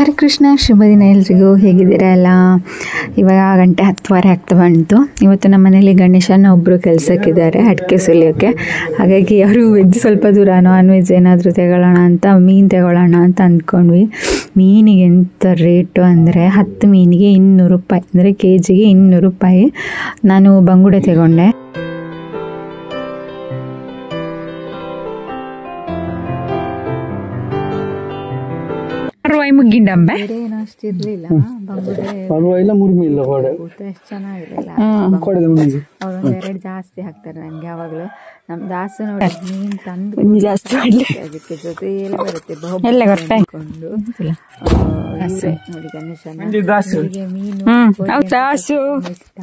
ಹರೇ ಕೃಷ್ಣ, ಶುಭ ದಿನ ಎಲ್ರಿಗೂ. ಹೇಗಿದ್ದೀರಾ ಎಲ್ಲ? ಇವಾಗ 10:10 ಆಗ್ತಾ ಬಂತು. ಇವತ್ತು ನಮ್ಮ ಮನೇಲಿ ಗಣೇಶನ ಒಬ್ಬರು ಕೆಲಸಕ್ಕಿದ್ದಾರೆ ಅಡಿಕೆ ಸುಲಿಯೋಕ್ಕೆ. ಹಾಗಾಗಿ ಅವರು ವೆಜ್ ಸ್ವಲ್ಪ ದೂರ, ನಾನ್ ವೆಜ್ ಏನಾದರೂ ತಗೊಳ್ಳೋಣ ಅಂತ ಮೀನು ತಗೊಳ್ಳೋಣ ಅಂತ ಅಂದ್ಕೊಂಡ್ವಿ. ಮೀನಿಗೆ ಎಂಥ ರೇಟು ಅಂದರೆ 10 ಮೀನಿಗೆ 200 ರೂಪಾಯಿ, ಅಂದರೆ ಕೆಜಿಗೆ 200 ರೂಪಾಯಿ. ನಾನು ಬಂಗುಡೆ ತಗೊಂಡೆ. ಮುಗ್ಗಿಂಡಂಬೆ ಅಷ್ಟು ಇರ್ಲಿಲ್ಲ, ಬಂಗುಡೆ ಚೆನ್ನಾಗಿರಲಿಲ್ಲ. ಅವ್ರೊಂದು 2 ಜಾಸ್ತಿ ಹಾಕ್ತಾರೆ ನನಗೆ ಯಾವಾಗಲೂ. ನಮ್ಮ ದಾಸು ನೋಡಿ ಮೀನು ತಂದು ಜಾಸ್ತಿ ಅದಕ್ಕೆ ಜೊತೆಯಲ್ಲೇ ಬರುತ್ತೆ ಕೊಂಡು ನೋಡಿ ಗಣೇಶನಿಗೆ ಮೀನು ಇಷ್ಟ.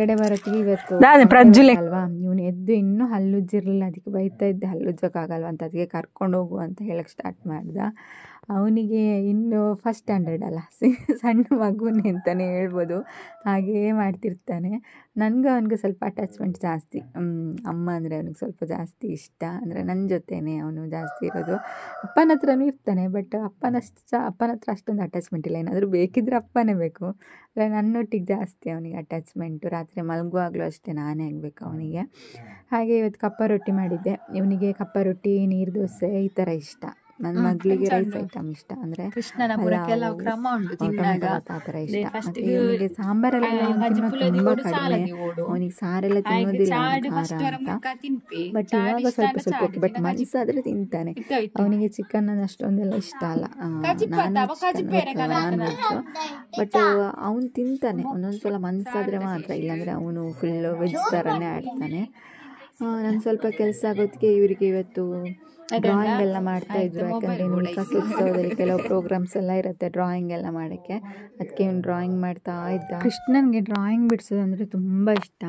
ಕಡೆ ಬರತ್ತೀವಿ ಇವತ್ತು ಅಲ್ವಾ, ಇವನು ಎದ್ದು ಇನ್ನೂ ಹಲ್ಲುಜ್ಜಿರ್ಲಿಲ್ಲ, ಅದಕ್ಕೆ ಬೈತಾ ಇದ್ದೆ ಹಲ್ಲುಜ್ಜಕ್ಕಾಗಲ್ವ ಅಂತ. ಅದಕ್ಕೆ ಕರ್ಕೊಂಡು ಹೋಗು ಅಂತ ಹೇಳಕ್ಕೆ ಸ್ಟಾರ್ಟ್ ಮಾಡ್ದ. ಅವನಿಗೆ ಇನ್ನು ಫಸ್ಟ್ ಸ್ಟ್ಯಾಂಡರ್ಡ್ ಅಲ್ಲ, ಸಣ್ಣ ಮಗುನೇ ಅಂತಲೇ ಹೇಳ್ಬೋದು, ಹಾಗೆಯೇ ಮಾಡ್ತಿರ್ತಾನೆ. ನನಗೆ ಅವನಿಗೆ ಸ್ವಲ್ಪ ಅಟ್ಯಾಚ್ಮೆಂಟ್ ಜಾಸ್ತಿ. ಅಮ್ಮ ಅಂದರೆ ಅವನಿಗೆ ಸ್ವಲ್ಪ ಜಾಸ್ತಿ ಇಷ್ಟ, ಅಂದರೆ ನನ್ನ ಜೊತೆನೇ ಅವನು ಜಾಸ್ತಿ ಇರೋದು. ಅಪ್ಪನ ಹತ್ರನೂ ಇರ್ತಾನೆ, ಬಟ್ ಅಪ್ಪನ ಹತ್ರ ಅಷ್ಟೊಂದು ಅಟ್ಯಾಚ್ಮೆಂಟ್ ಇಲ್ಲ. ಏನಾದರೂ ಬೇಕಿದ್ರೆ ಅಪ್ಪನೇ ಬೇಕು, ಅಂದರೆ ನನ್ನೊಟ್ಟಿಗೆ ಜಾಸ್ತಿ ಅವನಿಗೆ ಅಟ್ಯಾಚ್ಮೆಂಟು. ರಾತ್ರಿ ಮಲಗುವಾಗಲೂ ಅಷ್ಟೇ ನಾನೇ ಆಗಬೇಕು ಅವನಿಗೆ. ಹಾಗೆ ಇವತ್ತು ಕಪ್ಪ ರೊಟ್ಟಿ ಮಾಡಿದ್ದೆ. ಇವನಿಗೆ ಕಪ್ಪ ರೊಟ್ಟಿ, ನೀರು ದೋಸೆ ಈ ಥರ ಇಷ್ಟ. ನನ್ನ ಮಗಳಿಗೆ ರೈಸ್ ಐಟಮ್ ಇಷ್ಟ, ಅಂದರೆ ಆ ಥರ ಇಷ್ಟ. ಮತ್ತು ಇವನಿಗೆ ಸಾಂಬಾರೆಲ್ಲ ತುಂಬ ಕಡಿಮೆ, ಅವನಿಗೆ ಸಾರೆಲ್ಲ ತಿನ್ನೋದಿಲ್ಲ ಖಾರ ಅಂತ. ಬಟ್ ಇವಾಗ ಸ್ವಲ್ಪ ಸ್ವಲ್ಪ ಓಕೆ, ಬಟ್ ಮನಸ್ಸಾದರೆ ತಿಂತಾನೆ. ಅವನಿಗೆ ಚಿಕನ್ ಅಷ್ಟೊಂದೆಲ್ಲ ಇಷ್ಟ ಅಲ್ಲ, ನಾನ್ ವೆಜ್ಜು. ಬಟ್ ಅವನು ತಿಂತಾನೆ ಒಂದೊಂದ್ಸಲ ಮನಸ್ಸಾದರೆ ಮಾತ್ರ, ಇಲ್ಲಾಂದರೆ ಅವನು ಫುಲ್ ವೆಜ್ ಥರನೇ ಆಡ್ತಾನೆ. ನಾನು ಸ್ವಲ್ಪ ಕೆಲಸ ಆಗೋದಕ್ಕೆ ಇವರಿಗೆ ಇವತ್ತು ಡ್ರಾಯಿಂಗ್ ಎಲ್ಲ ಮಾಡ್ತಾಯಿದ್ರು. ಯಾಕಂದರೆ ಇನ್ನು ಕಸೋತ್ಸವದಲ್ಲಿ ಕೆಲವು ಪ್ರೋಗ್ರಾಮ್ಸ್ ಎಲ್ಲ ಇರುತ್ತೆ ಡ್ರಾಯಿಂಗ್ ಎಲ್ಲ ಮಾಡೋಕ್ಕೆ, ಅದಕ್ಕೆ ಇವನು ಡ್ರಾಯಿಂಗ್ ಮಾಡ್ತಾ ಇದ್ದ. ಕೃಷ್ಣನಿಗೆ ಡ್ರಾಯಿಂಗ್ ಬಿಡಿಸೋದಂದರೆ ತುಂಬ ಇಷ್ಟ.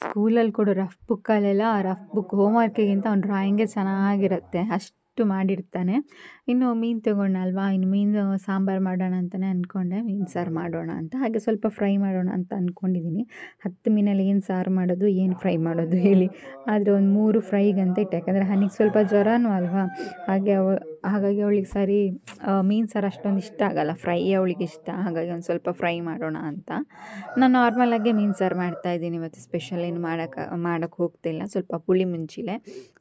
ಸ್ಕೂಲಲ್ಲಿ ಕೂಡ ರಫ್ ಬುಕ್ ಹೋಮ್ವರ್ಕಿಗಿಂತ ಅವ್ನು ಡ್ರಾಯಿಂಗೇ ಚೆನ್ನಾಗಿರುತ್ತೆ, ಅಷ್ಟು ಮಾಡಿರ್ತಾನೆ. ಇನ್ನು ಮೀನು ತೊಗೊಂಡಲ್ವಾ, ಇನ್ನು ಮೀನು ಸಾಂಬಾರು ಮಾಡೋಣ ಅಂತಲೇ ಅಂದ್ಕೊಂಡೆ, ಮೀನು ಸಾರು ಮಾಡೋಣ ಅಂತ. ಹಾಗೆ ಸ್ವಲ್ಪ ಫ್ರೈ ಮಾಡೋಣ ಅಂತ ಅಂದ್ಕೊಂಡಿದ್ದೀನಿ. 10 ಮೀನಲ್ಲಿ ಏನು ಸಾರು ಮಾಡೋದು, ಏನು ಫ್ರೈ ಮಾಡೋದು ಹೇಳಿ. ಆದರೆ ಒಂದು 3 ಫ್ರೈಗಂತ ಇಟ್ಟೆ, ಯಾಕಂದರೆ ಹನಿಗೆ ಸ್ವಲ್ಪ ಜ್ವರನೂ ಅಲ್ವಾ, ಹಾಗಾಗಿ ಅವಳಿಗೆ ಸರಿ ಮೀನು ಸಾರು ಅಷ್ಟೊಂದು ಇಷ್ಟ ಆಗಲ್ಲ, ಫ್ರೈ ಅವಳಿಗೆ ಇಷ್ಟ. ಹಾಗಾಗಿ ಒಂದು ಸ್ವಲ್ಪ ಫ್ರೈ ಮಾಡೋಣ ಅಂತ ನಾನು ನಾರ್ಮಲಾಗೆ ಮೀನು ಸಾರು ಮಾಡ್ತಾಯಿದ್ದೀನಿ. ಇವತ್ತು ಸ್ಪೆಷಲ್ ಏನು ಮಾಡೋಕ್ಕೆ ಹೋಗ್ತಿಲ್ಲ. ಸ್ವಲ್ಪ ಪುಳಿ ಮುಂಚಿಲೆ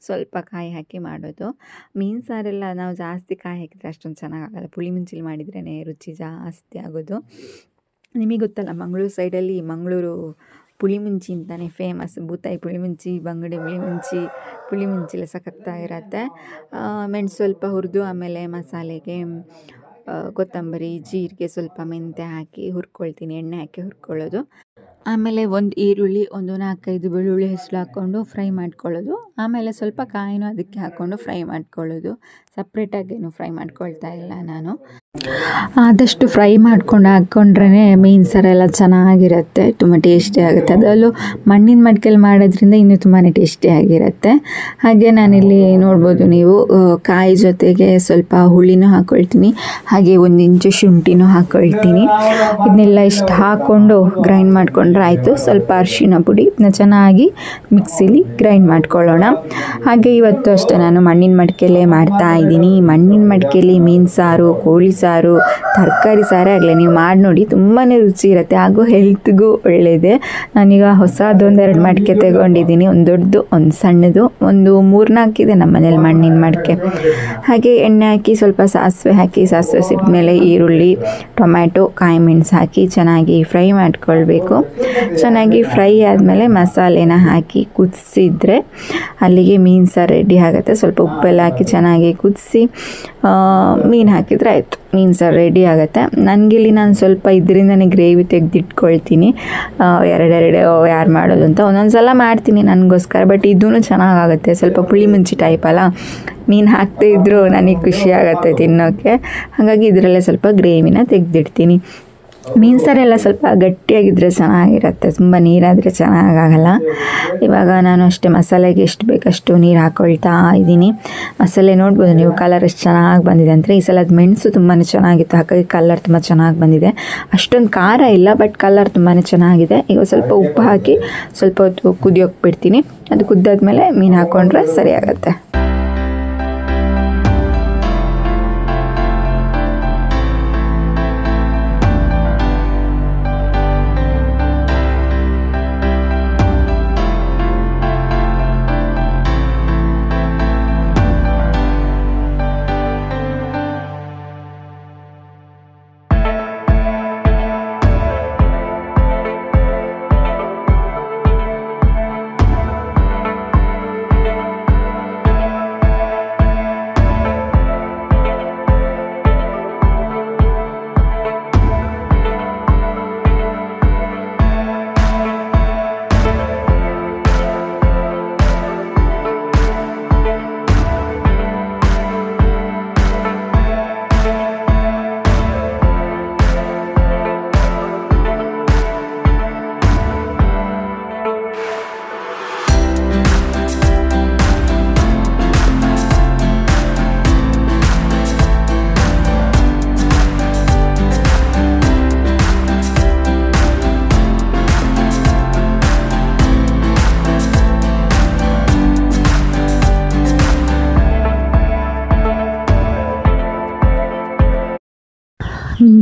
ಸ್ವಲ್ಪ ಕಾಯಿ ಹಾಕಿ ಮಾಡೋದು. ಮೀನು ಸಾರೆಲ್ಲ ನಾವು ಜಾಸ್ತಿ ಕಾಯಿ ಹಾಕಿದರೆ ಅಷ್ಟೊಂದು ಚೆನ್ನಾಗಾಗಲ್ಲ, ಪುಳಿ ಮುಂಚಿಲಿ ಮಾಡಿದ್ರೇ ರುಚಿ ಜಾಸ್ತಿ ಆಗೋದು. ನಿಮಗೆ ಗೊತ್ತಲ್ಲ, ಮಂಗಳೂರು ಸೈಡಲ್ಲಿ ಮಂಗಳೂರು ಪುಳಿಮುಂಚಿ ಅಂತಲೇ ಫೇಮಸ್. ಬೂತಾಯಿ ಪುಳಿಮುಂಚಿ, ಬಂಗುಡೆ ಪುಳಿಮುಂಚಿಲೆ ಸಖತ್ತಾಗಿರತ್ತೆ. ಮೆಣಸು ಸ್ವಲ್ಪ ಹುರಿದು, ಆಮೇಲೆ ಮಸಾಲೆಗೆ ಕೊತ್ತಂಬರಿ, ಜೀರಿಗೆ, ಸ್ವಲ್ಪ ಮೆಂತ್ಯ ಹಾಕಿ ಹುರ್ಕೊಳ್ತೀನಿ, ಎಣ್ಣೆ ಹಾಕಿ ಹುರ್ಕೊಳ್ಳೋದು. ಆಮೇಲೆ ಒಂದು ಈರುಳ್ಳಿ, ಒಂದು 4-5 ಬೆಳ್ಳುಳ್ಳಿ ಹೆಸರು ಹಾಕ್ಕೊಂಡು ಫ್ರೈ ಮಾಡ್ಕೊಳ್ಳೋದು. ಆಮೇಲೆ ಸ್ವಲ್ಪ ಕಾಯಿನೂ ಅದಕ್ಕೆ ಹಾಕ್ಕೊಂಡು ಫ್ರೈ ಸಪ್ರೇಟಾಗೇನು ಫ್ರೈ ಮಾಡ್ಕೊಳ್ತಾ ಇಲ್ಲ ನಾನು. ಆದಷ್ಟು ಫ್ರೈ ಮಾಡ್ಕೊಂಡು ಹಾಕ್ಕೊಂಡ್ರೇ ಮೀನು ಸಾರೆಲ್ಲ ಚೆನ್ನಾಗಿರುತ್ತೆ, ತುಂಬ ಟೇಸ್ಟಿ ಆಗುತ್ತೆ. ಅದರಲ್ಲೂ ಮಣ್ಣಿನ ಮಡಿಕೆಯಲ್ಲಿ ಮಾಡೋದ್ರಿಂದ ಇನ್ನೂ ತುಂಬಾ ಟೇಸ್ಟಿಯಾಗಿರುತ್ತೆ. ಹಾಗೆ ನಾನಿಲ್ಲಿ ನೋಡ್ಬೋದು ನೀವು, ಕಾಯಿ ಜೊತೆಗೆ ಸ್ವಲ್ಪ ಹುಳಿನೂ ಹಾಕ್ಕೊಳ್ತೀನಿ, ಹಾಗೆ 1 ಇಂಚು ಶುಂಠಿನೂ ಹಾಕ್ಕೊಳ್ತೀನಿ. ಇದನ್ನೆಲ್ಲ ಇಷ್ಟು ಹಾಕ್ಕೊಂಡು ಗ್ರೈಂಡ್ ಮಾಡಿಕೊಂಡ್ರೆ ಆಯಿತು. ಸ್ವಲ್ಪ ಅರಿಶಿಣ ಪುಡಿ ಚೆನ್ನಾಗಿ ಮಿಕ್ಸಿಲಿ ಗ್ರೈಂಡ್ ಮಾಡ್ಕೊಳ್ಳೋಣ. ಹಾಗೆ ಇವತ್ತು ಅಷ್ಟೇ ನಾನು ಮಣ್ಣಿನ ಮಡಿಕೆಯಲ್ಲೇ ಮಾಡ್ತಾ ಇದ್ದೀನಿ. ಮಣ್ಣಿನ ಮಡಿಕೆಯಲ್ಲಿ ಮೀನು ಸಾರು, ಕೋಳಿ ಸಾರು, ತರಕಾರಿ ಸಾರೇ ಆಗಲಿ ನೀವು ಮಾಡಿ ನೋಡಿ, ತುಂಬಾ ರುಚಿ ಇರುತ್ತೆ, ಹಾಗೂ ಹೆಲ್ತ್ಗೂ ಒಳ್ಳೆಯದೇ. ನಾನೀಗ ಹೊಸದೊಂದು 2 ಮಡಿಕೆ ತಗೊಂಡಿದ್ದೀನಿ, ಒಂದು ದೊಡ್ಡದು, ಒಂದು ಸಣ್ಣದು, ಒಂದು 3-4 ಇದೆ ನಮ್ಮ ಮನೇಲಿ ಮಣ್ಣಿನ ಮಡಿಕೆ. ಹಾಗೆ ಎಣ್ಣೆ ಹಾಕಿ ಸ್ವಲ್ಪ ಸಾಸಿವೆ ಹಾಕಿ, ಸಾಸಿವೆ ಸಿಡ್ಮೇಲೆ ಈರುಳ್ಳಿ, ಟೊಮ್ಯಾಟೊ, ಕಾಯಿ ಮೆಣಸು ಹಾಕಿ ಚೆನ್ನಾಗಿ ಫ್ರೈ ಮಾಡ್ಕೊಳ್ಬೇಕು. ಚೆನ್ನಾಗಿ ಫ್ರೈ ಆದಮೇಲೆ ಮಸಾಲೆನ ಹಾಕಿ ಕುದಿಸಿದ್ರೆ ಅಲ್ಲಿಗೆ ಮೀನು ಸಾರು ರೆಡಿ ಆಗುತ್ತೆ. ಸ್ವಲ್ಪ ಉಪ್ಪೆಲ್ಲ ಹಾಕಿ ಚೆನ್ನಾಗಿ ಕುದಿಸಿ ಮೀನು ಹಾಕಿದರೆ ಆಯಿತು, ಮೀನು ಸಾರು ರೆಡಿ ಆಗುತ್ತೆ. ನನಗಿಲ್ಲಿ ನಾನು ಸ್ವಲ್ಪ ಇದರಿಂದನೇ ಗ್ರೇವಿ ತೆಗೆದಿಟ್ಕೊಳ್ತೀನಿ, ಎರಡೆರಡು ಯಾರು ಮಾಡೋದು ಅಂತ. ಒಂದೊಂದು ಸಲ ಮಾಡ್ತೀನಿ ನನಗೋಸ್ಕರ, ಬಟ್ ಇದೂ ಚೆನ್ನಾಗಾಗುತ್ತೆ. ಸ್ವಲ್ಪ ಪುಳಿ ಮುಂಚಿ ಟೈಪ್ ಅಲ್ಲ, ಮೀನು ಹಾಕ್ತಾ ಇದ್ದರೂ ನನಗೆ ಖುಷಿ ಆಗುತ್ತೆ ತಿನ್ನೋಕ್ಕೆ. ಹಾಗಾಗಿ ಇದರಲ್ಲೇ ಸ್ವಲ್ಪ ಗ್ರೇವಿನ ತೆಗೆದಿಡ್ತೀನಿ. ಮೀನು ಸಾರೆಲ್ಲ ಸ್ವಲ್ಪ ಗಟ್ಟಿಯಾಗಿದ್ದರೆ ಚೆನ್ನಾಗಿರುತ್ತೆ, ತುಂಬ ನೀರಾದರೆ ಚೆನ್ನಾಗಾಗಲ್ಲ. ಇವಾಗ ನಾನು ಅಷ್ಟೇ ಮಸಾಲೆಗೆ ಎಷ್ಟು ಬೇಕಷ್ಟು ನೀರು ಹಾಕ್ಕೊಳ್ತಾ ಇದ್ದೀನಿ. ಮಸಾಲೆ ನೋಡ್ಬೋದು ನೀವು, ಕಲರ್ ಎಷ್ಟು ಚೆನ್ನಾಗಿ ಬಂದಿದೆ ಅಂದರೆ. ಈ ಸಲ ಮೆಣಸು ತುಂಬಾ ಚೆನ್ನಾಗಿತ್ತು, ಹಾಗಾಗಿ ಕಲರ್ ತುಂಬ ಚೆನ್ನಾಗಿ ಬಂದಿದೆ. ಅಷ್ಟೊಂದು ಖಾರ ಇಲ್ಲ, ಬಟ್ ಕಲರ್ ತುಂಬಾ ಚೆನ್ನಾಗಿದೆ. ಈಗ ಸ್ವಲ್ಪ ಉಪ್ಪು ಹಾಕಿ ಸ್ವಲ್ಪ ಹೊತ್ತು ಕುದಿಯೋಕೆ ಬಿಡ್ತೀನಿ. ಅದು ಕುದ್ದಾದ್ಮೇಲೆ ಮೀನು ಹಾಕ್ಕೊಂಡ್ರೆ ಸರಿ ಆಗುತ್ತೆ.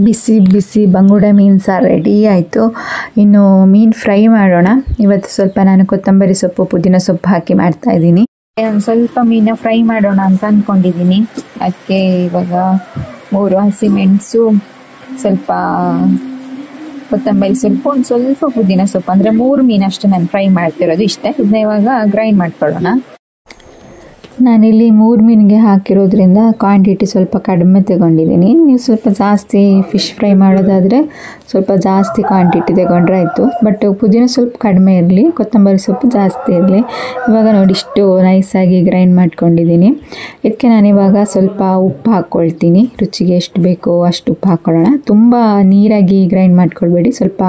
ಬಿಸಿ ಬಿಸಿ ಬಂಗುಡೆ ಮೀನು ಸಾರು ರೆಡಿ ಆಯಿತು. ಇನ್ನು ಮೀನು ಫ್ರೈ ಮಾಡೋಣ. ಇವತ್ತು ಸ್ವಲ್ಪ ನಾನು ಕೊತ್ತಂಬರಿ ಸೊಪ್ಪು ಪುದೀನ ಸೊಪ್ಪು ಹಾಕಿ ಮಾಡ್ತಾಯಿದ್ದೀನಿ. ಒಂದು ಸ್ವಲ್ಪ ಮೀನ ಫ್ರೈ ಮಾಡೋಣ ಅಂತ ಅಂದ್ಕೊಂಡಿದ್ದೀನಿ. ಅದಕ್ಕೆ ಇವಾಗ 3 ಹಸಿಮೆಣಸು, ಸ್ವಲ್ಪ ಕೊತ್ತಂಬರಿ ಸೊಪ್ಪು, ಒಂದು ಸ್ವಲ್ಪ ಪುದೀನ ಸೊಪ್ಪು, ಅಂದರೆ 3 ಮೀನಷ್ಟು ನಾನು ಫ್ರೈ ಮಾಡ್ತಿರೋದು ಇಷ್ಟೇ. ಇದನ್ನ ಇವಾಗ ಗ್ರೈಂಡ್ ಮಾಡ್ಕೊಳ್ಳೋಣ. ನಾನಿಲ್ಲಿ 3 ಮೀನಿಗೆ ಹಾಕಿರೋದ್ರಿಂದ ಕ್ವಾಂಟಿಟಿ ಸ್ವಲ್ಪ ಕಡಿಮೆ ತಗೊಂಡಿದ್ದೀನಿ. ನೀವು ಸ್ವಲ್ಪ ಜಾಸ್ತಿ ಫಿಶ್ ಫ್ರೈ ಮಾಡೋದಾದರೆ ಸ್ವಲ್ಪ ಜಾಸ್ತಿ ಕ್ವಾಂಟಿಟಿ ತಗೊಂಡ್ರೆ ಆಯಿತು. ಬಟ್ ಪುದೀನ ಸೊಪ್ಪು ಕಡಿಮೆ ಇರಲಿ, ಕೊತ್ತಂಬರಿ ಸೊಪ್ಪು ಜಾಸ್ತಿ ಇರಲಿ. ಇವಾಗ ನೋಡಿ ಇಷ್ಟು ನೈಸಾಗಿ ಗ್ರೈಂಡ್ ಮಾಡ್ಕೊಂಡಿದ್ದೀನಿ. ಇದಕ್ಕೆ ನಾನಿವಾಗ ಸ್ವಲ್ಪ ಉಪ್ಪು ಹಾಕ್ಕೊಳ್ತೀನಿ. ರುಚಿಗೆ ಎಷ್ಟು ಬೇಕೋ ಅಷ್ಟು ಉಪ್ಪು ಹಾಕ್ಕೊಳ್ಳೋಣ. ತುಂಬ ನೀರಾಗಿ ಗ್ರೈಂಡ್ ಮಾಡ್ಕೊಳ್ಬೇಡಿ, ಸ್ವಲ್ಪ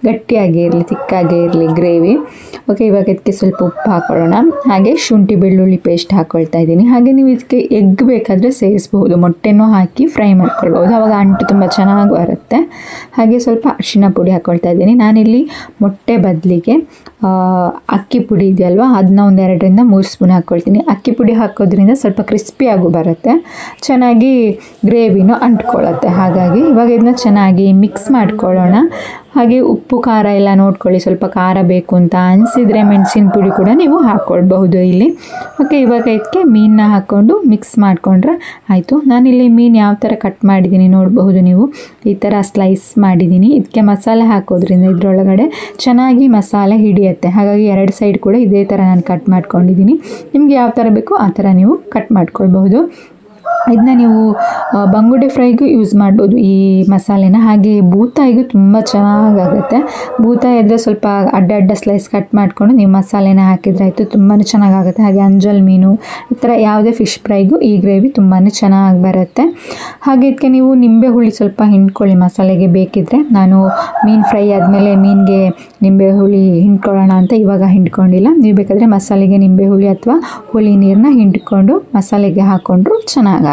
ಗಟ್ಟಿಯಾಗಿ ಇರಲಿ, ತಿಕ್ಕಾಗೇ ಇರಲಿ ಗ್ರೇವಿ. ಓಕೆ, ಇವಾಗ ಇದಕ್ಕೆ ಸ್ವಲ್ಪ ಉಪ್ಪು ಹಾಕ್ಕೊಳ್ಳೋಣ. ಹಾಗೆ ಶುಂಠಿ ಬೆಳ್ಳುಳ್ಳಿ ಪೇಸ್ಟ್ ಹಾಕ್ಕೊಳ್ತಾ ಇದ್ದೀನಿ. ಹಾಗೆ ನೀವು ಇದಕ್ಕೆ ಎಗ್ ಬೇಕಾದರೆ ಸೇರಿಸ್ಬಹುದು, ಮೊಟ್ಟೆನೂ ಹಾಕಿ ಫ್ರೈ ಮಾಡ್ಕೊಳ್ಬೋದು, ಆವಾಗ ಅಂಟು ತುಂಬ ಚೆನ್ನಾಗಿ ಬರುತ್ತೆ. ಹಾಗೆ ಸ್ವಲ್ಪ ಅರಿಶಿಣ ಪುಡಿ ಹಾಕ್ಕೊಳ್ತಾ ಇದ್ದೀನಿ. ನಾನಿಲ್ಲಿ ಮೊಟ್ಟೆ ಬದಲಿಗೆ ಅಕ್ಕಿ ಪುಡಿ ಇದೆಯಲ್ವ, ಅದನ್ನ ಒಂದು 2ರಿಂದ 3 ಸ್ಪೂನ್ ಹಾಕ್ಕೊಳ್ತೀನಿ. ಅಕ್ಕಿ ಪುಡಿ ಹಾಕೋದ್ರಿಂದ ಸ್ವಲ್ಪ ಕ್ರಿಸ್ಪಿಯಾಗೂ ಬರುತ್ತೆ, ಚೆನ್ನಾಗಿ ಗ್ರೇವಿನೂ ಅಂಟ್ಕೊಳ್ಳುತ್ತೆ. ಹಾಗಾಗಿ ಇವಾಗ ಇದನ್ನ ಚೆನ್ನಾಗಿ ಮಿಕ್ಸ್ ಮಾಡ್ಕೊಳ್ಳೋಣ. ಹಾಗೆ ಉಪ್ಪು ಖಾರ ಎಲ್ಲ ನೋಡ್ಕೊಳ್ಳಿ, ಸ್ವಲ್ಪ ಖಾರ ಬೇಕು ಅಂತ ಅನಿಸಿದರೆ ಮೆಣಸಿನ ಪುಡಿ ಕೂಡ ನೀವು ಹಾಕ್ಕೊಳ್ಬಹುದು ಇಲ್ಲಿ. ಓಕೆ, ಇವಾಗ ಇದಕ್ಕೆ ಮೀನನ್ನ ಹಾಕ್ಕೊಂಡು ಮಿಕ್ಸ್ ಮಾಡಿಕೊಂಡ್ರೆ ಆಯಿತು. ನಾನಿಲ್ಲಿ ಮೀನು ಯಾವ ಥರ ಕಟ್ ಮಾಡಿದ್ದೀನಿ ನೋಡಬಹುದು ನೀವು, ಈ ಥರ ಸ್ಲೈಸ್ ಮಾಡಿದ್ದೀನಿ. ಇದಕ್ಕೆ ಮಸಾಲೆ ಹಾಕೋದ್ರಿಂದ ಇದರೊಳಗಡೆ ಚೆನ್ನಾಗಿ ಮಸಾಲೆ ಹಿಡಿಯುತ್ತೆ. ಹಾಗಾಗಿ 2 ಸೈಡ್ ಕೂಡ ಇದೇ ಥರ ನಾನು ಕಟ್ ಮಾಡ್ಕೊಂಡಿದ್ದೀನಿ. ನಿಮಗೆ ಯಾವ ಥರ ಬೇಕೋ ಆ ಥರ ನೀವು ಕಟ್ ಮಾಡ್ಕೊಳ್ಬಹುದು. ಇದನ್ನ ನೀವು ಬಂಗುಡೆ ಫ್ರೈಗೂ ಯೂಸ್ ಮಾಡ್ಬೋದು ಈ ಮಸಾಲೆನ. ಹಾಗೆ ಬೂತಾಯಿಗೂ ತುಂಬ ಚೆನ್ನಾಗಾಗುತ್ತೆ. ಬೂತಾಯಿ ಇದ್ದರೆ ಸ್ವಲ್ಪ ಅಡ್ಡ ಸ್ಲೈಸ್ ಕಟ್ ಮಾಡಿಕೊಂಡು ನೀವು ಮಸಾಲೆನ ಹಾಕಿದರೆ ಆಯಿತು, ತುಂಬಾ ಚೆನ್ನಾಗಾಗುತ್ತೆ. ಹಾಗೆ ಅಂಜಲ್ ಮೀನು, ಈ ಥರ ಯಾವುದೇ ಫಿಶ್ ಫ್ರೈಗೂ ಈ ಗ್ರೇವಿ ತುಂಬಾ ಚೆನ್ನಾಗಿ ಬರುತ್ತೆ. ಹಾಗೆ ಇದಕ್ಕೆ ನೀವು ನಿಂಬೆ ಹುಳಿ ಸ್ವಲ್ಪ ಹಿಂಡ್ಕೊಳ್ಳಿ ಮಸಾಲೆಗೆ ಬೇಕಿದ್ದರೆ. ನಾನು ಮೀನು ಫ್ರೈ ಆದಮೇಲೆ ಮೀನಿಗೆ ನಿಂಬೆ ಹುಳಿ ಹಿಂಡ್ಕೊಳ್ಳೋಣ ಅಂತ ಇವಾಗ ಹಿಂಡ್ಕೊಂಡಿಲ್ಲ. ನೀವು ಬೇಕಾದರೆ ಮಸಾಲೆಗೆ ನಿಂಬೆ ಹುಳಿ ಅಥವಾ ಹುಳಿ ನೀರನ್ನ ಹಿಂಡ್ಕೊಂಡು ಮಸಾಲೆಗೆ ಹಾಕ್ಕೊಂಡ್ರು ಚೆನ್ನಾಗಾಗುತ್ತೆ.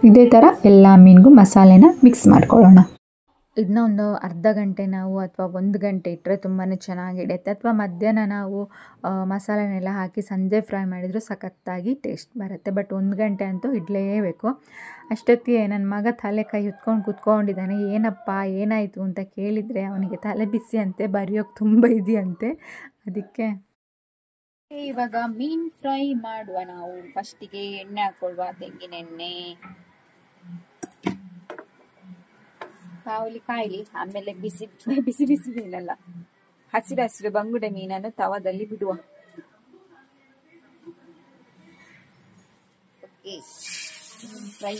ಇದೇ ಥರ ಎಲ್ಲ ಮೀನಿಗೂ ಮಸಾಲೆನ ಮಿಕ್ಸ್ ಮಾಡ್ಕೊಳ್ಳೋಣ. ಇದನ್ನ ಒಂದು ಅರ್ಧ ಗಂಟೆ ನಾವು ಅಥವಾ 1 ಗಂಟೆ ಇಟ್ಟರೆ ತುಂಬಾ ಚೆನ್ನಾಗಿಡುತ್ತೆ. ಅಥವಾ ಮಧ್ಯಾಹ್ನ ನಾವು ಮಸಾಲೆನೆಲ್ಲ ಹಾಕಿ ಸಂಜೆ ಫ್ರೈ ಮಾಡಿದರೂ ಸಖತ್ತಾಗಿ ಟೇಸ್ಟ್ ಬರುತ್ತೆ. ಬಟ್ 1 ಗಂಟೆ ಅಂತೂ ಇಡಲೇಬೇಕು. ಅಷ್ಟೊತ್ತಿಗೆ ನನ್ನ ಮಗ ತಲೆ ಕೈ ಹೊತ್ಕೊಂಡು ಕೂತ್ಕೊಂಡಿದ್ದಾನೆ. ಏನಪ್ಪ ಏನಾಯಿತು ಅಂತ ಕೇಳಿದರೆ ಅವನಿಗೆ ತಲೆ ಬಿಸಿ ಅಂತೆ, ಬರೆಯೋಕ್ಕೆ ತುಂಬ ಇದೆಯಂತೆ. ಅದಕ್ಕೆ ಇವಾಗ ಮೀನು ಫ್ರೈ ಮಾಡುವ. ನಾವು ಫಸ್ಟಿಗೆ ಎಣ್ಣೆ ಹಾಕ್ಕೊಳ್ವಾ, ತೆಂಗಿನ ಎಣ್ಣೆ ಕಾಯಿಲಿ. ಆಮೇಲೆ ಬಿಸಿ ಮೀನಲ್ಲ, ಹಸಿರು ಬಂಗುಡೆ ಮೀನನ್ನು ತವದಲ್ಲಿ ಬಿಡುವ. ಓಕೆ, ಫ್ರೈ